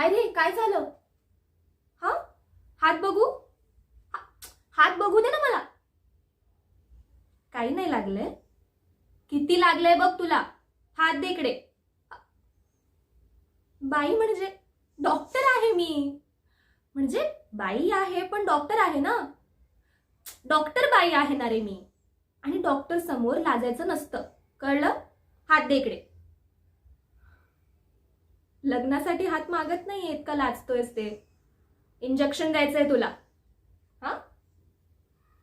काय रे, काय झालं? हा, हात बघू. हात बघू दे ना मला. काही नाही लागलंय. किती लागलंय बघ तुला. हात दे इकडे. बाई म्हणजे डॉक्टर आहे मी. म्हणजे बाई आहे पण डॉक्टर आहे ना. डॉक्टर बाई आहे ना रे मी. आणि डॉक्टर समोर लाजायचं नसतं, कळलं? हात दे इकडे. लग्नासाठी हात मागत नाहीयेत का लाजतोयस ते? इंजेक्शन द्यायचंय तुला. हा,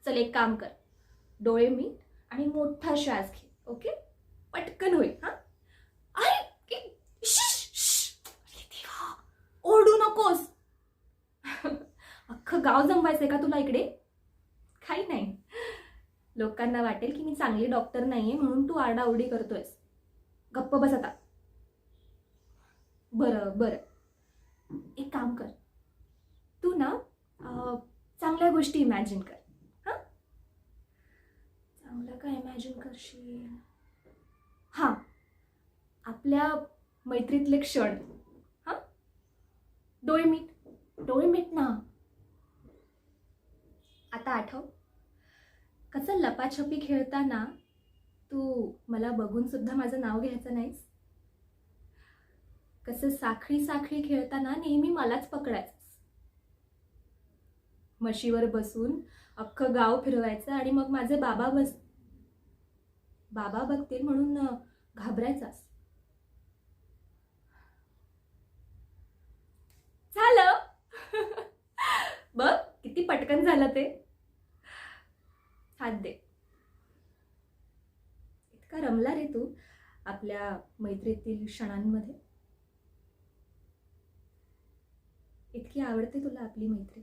चल एक काम कर, डोळे मीट आणि मोठा श्वास घे. ओके, पटकन होईल. हा, अरे श्श, श्श. अरे देवा, ओरडू नकोस. अख्खं गाव जमवायचंय का तुला इकडे? काही नाही, लोकांना वाटेल की मी चांगली डॉक्टर नाहीये म्हणून तू आरडाओरडी करतोयस. गप्प बस आता. बरं बरं, एक काम कर, तू ना चांगल्या गोष्टी इमॅजिन कर. हा, चांगलं काय इमॅजिन करशील? हा, आपल्या मैत्रीतले क्षण. हा, डोळे मीट, डोळे मीट ना. आता आठव, कसं लपाछपी खेळताना तू मला बघून सुद्धा माझं नाव घ्यायचं नाहीस. कसं साखळी साखळी खेळताना नेहमी मलाच पकडायचंस. म्हशीवर बसून अख्खं गाव फिरवायचं आणि मग माझे बाबा बघतील म्हणून घाबरायचास. झालं. बघ किती पटकन झालं ते. हात दे. इतका रमला रे तू आपल्या मैत्रीतील क्षणांमध्ये. इतकी आवडते तुला आपली मैत्री.